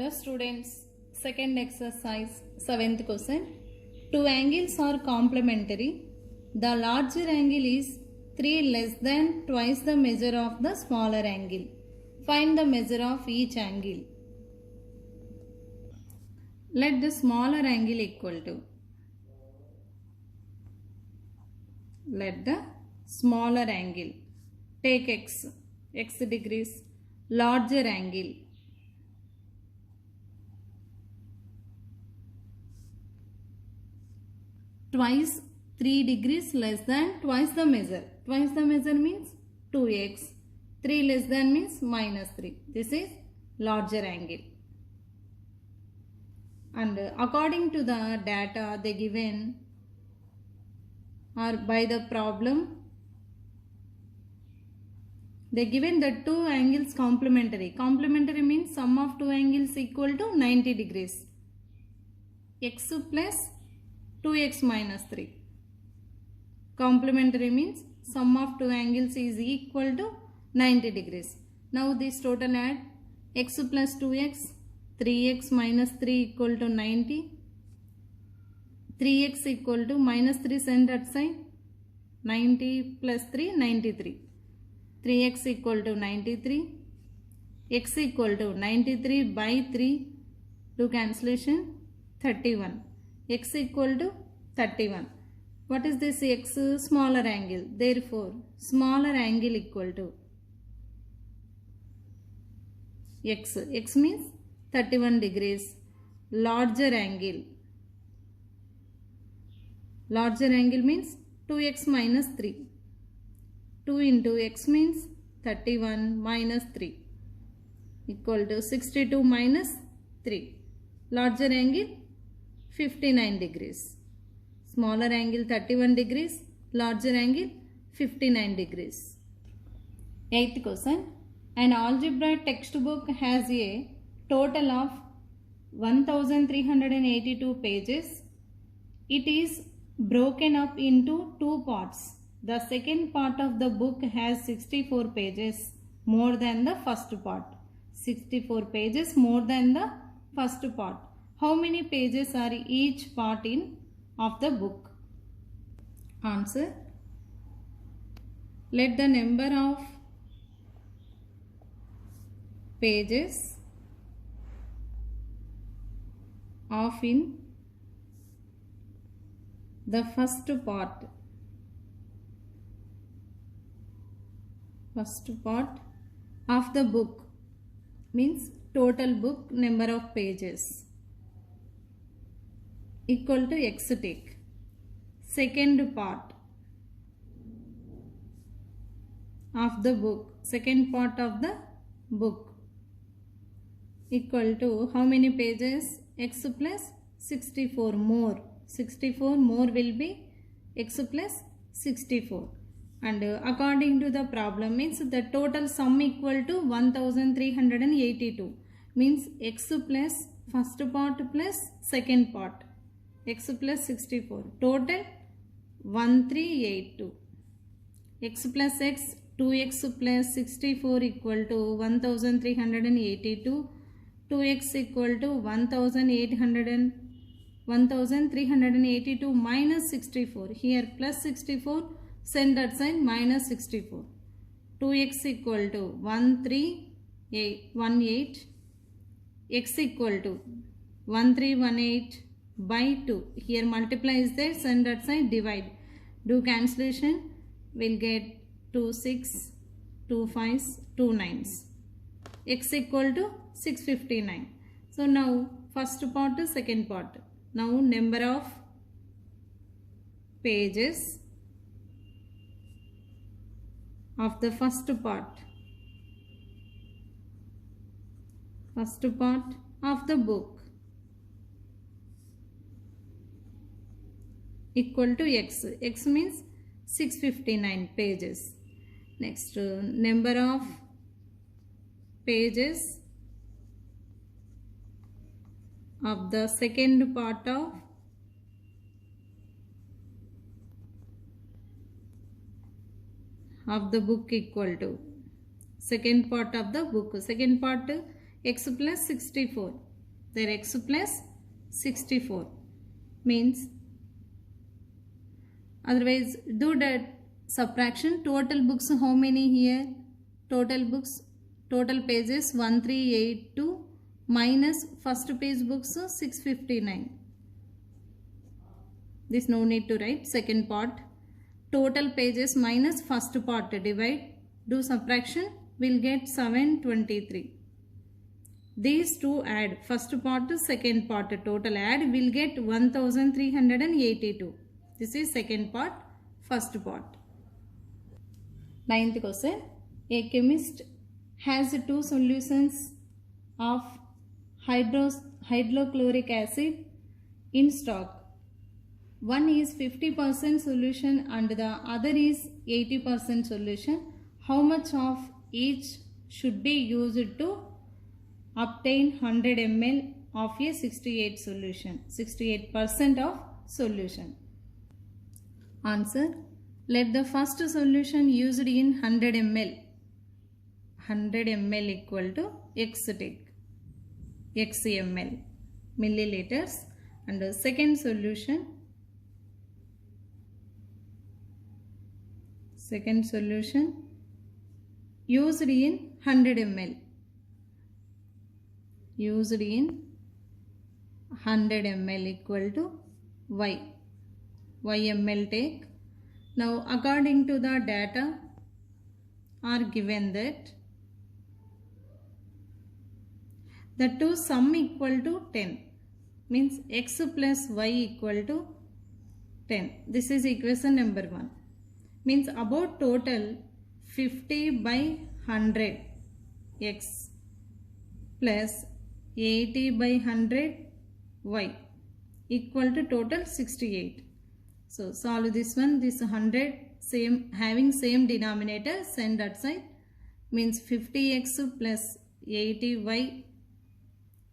Hello students, second exercise, 7th question. Two angles are complementary. The larger angle is 3 less than twice the measure of the smaller angle. Find the measure of each angle. Let the smaller angle equal to. Let the smaller angle. Take x degrees. Larger angle. Twice 3 degrees less than twice the measure. Twice the measure means 2x. 3 less than means minus 3. This is larger angle. And according to the data they given or by the problem, they given the two angles complementary. Complementary means sum of two angles equal to 90 degrees. X plus 2x minus 3. Complementary means sum of two angles is equal to 90 degrees. Now this total add x plus 2x, 3x minus 3 equal to 90. 3x equal to minus 3 send that side. 90 plus 3, 93. 3x equal to 93. X equal to 93 by 3. Do cancellation. 31. X equal to 31. What is this x? Smaller angle. Therefore, smaller angle equal to x. X means 31 degrees. Larger angle. Larger angle means 2x minus 3. 2 into x means 31 minus 3 equal to 62 minus 3. Larger angle 59 degrees. Smaller angle 31 degrees. Larger angle 59 degrees. 8th question. An algebra textbook has a total of 1382 pages. It is broken up into two parts. The second part of the book has 64 pages more than the first part. 64 pages more than the first part. How many pages are each part of the book? Answer. Let the number of pages of in the first part of the book means total book number of pages equal to x take. Second part of the book, second part of the book equal to how many pages? X plus 64 more. 64 more will be x plus 64. And according to the problem means the total sum equal to 1382 means x plus first part plus second part. X plus 64. Total 1382. X plus x 2x plus 64 equal to 1382. 2x equal to 1382 minus 64. Here plus 64. Send that sign minus 64. 2x equal to 1318. X equal to 1318 by 2. Here multiply is there. Send that sign divide. Do cancellation. We'll get 2 6, 2 5s, 2 9s. X equal to 659. So now first part to second part. Now number of pages of the first part of the book equal to x. X means 659 pages. Next, number of pages of the second part of the book equal to second part of the book. Second part x plus 64. There x plus 64 means, otherwise do that subtraction. Total books how many here? Total books, total pages 1382 minus first page books 659. This no need to write. Second part, total pages minus first part, divide, do subtraction, will get 723. These two add, first part to second part, total add, will get 1382. This is second part, first part. Ninth question, a chemist has two solutions of hydrochloric acid in stock. One is 50% solution and the other is 80% solution. How much of each should be used to obtain 100 ml of a 68 solution, 68% of solution? Answer, let the first solution used in 100 ml, 100 ml equal to x take, x ml, milliliters, and the second solution used in 100 ml, used in 100 ml equal to y ml take. Now according to the data are given that the two sum equal to 10, means x plus y equal to 10. This is equation number 1. Means about total 50 by 100 x plus 80 by 100 y equal to total 68. So solve this one. This 100 same, having same denominator, send that side, means 50x plus 80y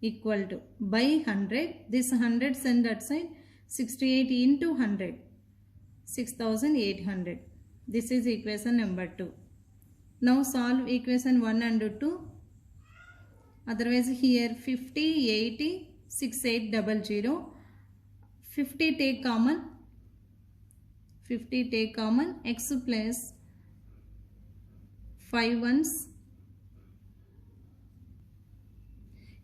equal to by 100. This 100 send that side, 68 into 100, 6800. This is equation number 2. Now solve equation 1 and 2. Otherwise here 50, 80, 6800. 50 take common. 50 take common. X plus 5 ones.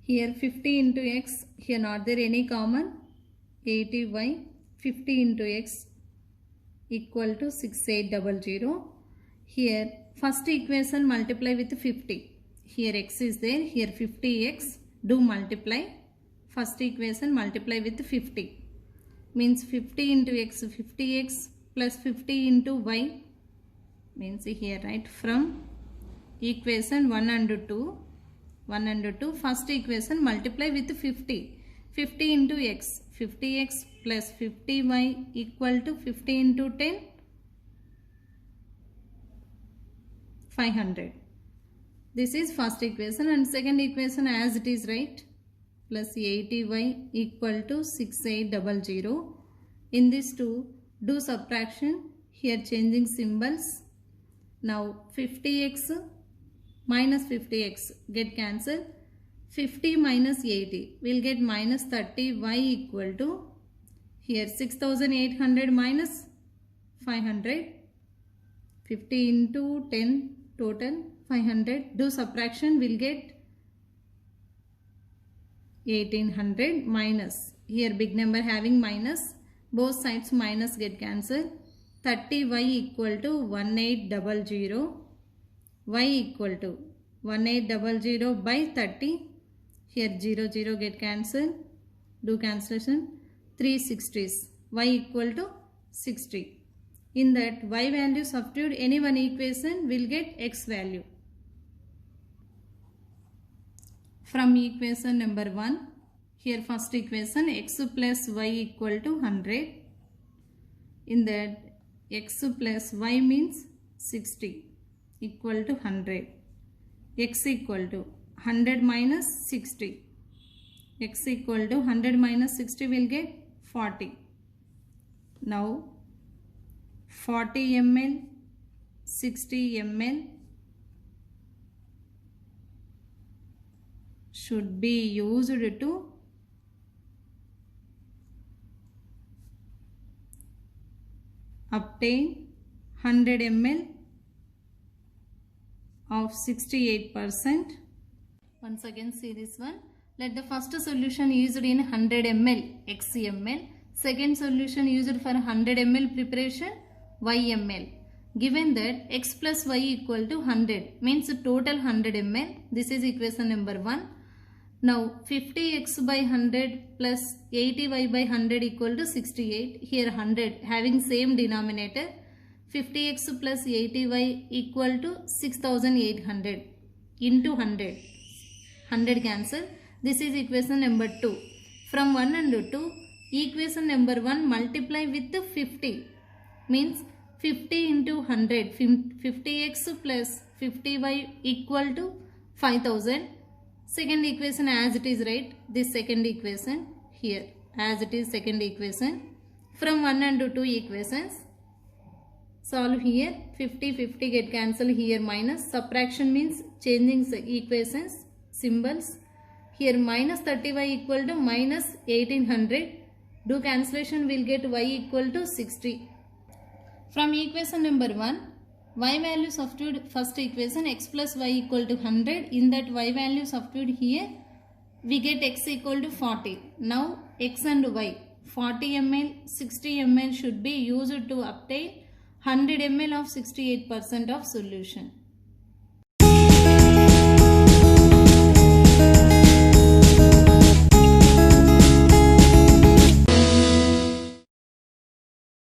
Here 50 into x. Here not there any common. 80y. 50 into x equal to 6800. Here first equation multiply with 50. Here x is there. Here 50x. Do multiply. First equation multiply with 50. Means 50 into x, 50x plus 50 into y. Means here right from equation 1 and 2. 1 and 2. First equation multiply with 50. 50 into x. 50x plus 50y equal to 50 into 10. 500. This is first equation, and second equation as it is, right? Plus 80y equal to 6800. In this two, do subtraction. Here changing symbols. Now 50x minus 50x get cancelled. 50 minus 80 will get minus 30y equal to, here 6800 minus 500. 50 into 10 total 500. Do subtraction, will get 1800 minus, here big number having minus, both sides minus get cancelled. 30y equal to 1800. Y equal to 1800 by 30. Here 0 get cancelled. Do cancellation. 3 60s. Y equal to 60. In that y value substitute any one equation, will get x value. From equation number 1, here first equation x plus y equal to 100. In that x plus y means 60 equal to 100. X equal to 100 minus 60. X equal to 100 minus 60 will get 40. Now 40 ml, 60 ml should be used to obtain 100 ml of 68%. Once again see this one. Let the first solution used in 100 ml Xml, second solution used for 100 ml preparation YmL. Given that x plus y equal to 100 means total 100 ml. This is equation number 1. Now 50x by 100 plus 80y by 100 equal to 68. Here 100 having same denominator. 50x plus 80y equal to 6800 into 100. 100 cancel. This is equation number 2. From 1 and 2, equation number 1 multiply with 50. Means 50 into 100. 50x plus 50y equal to 5000. Second equation as it is, right? This second equation here as it is second equation. From 1 and 2 equations. Solve here. 50 50 get cancelled here minus. Subtraction means changing equations symbols. Here minus 30y equal to minus 1800. Do cancellation, will get y equal to 60. From equation number 1, y value substitute first equation x plus y equal to 100. In that y value substitute here, we get x equal to 40. Now x and y 40 ml 60 ml should be used to obtain 100 ml of 68% of solution.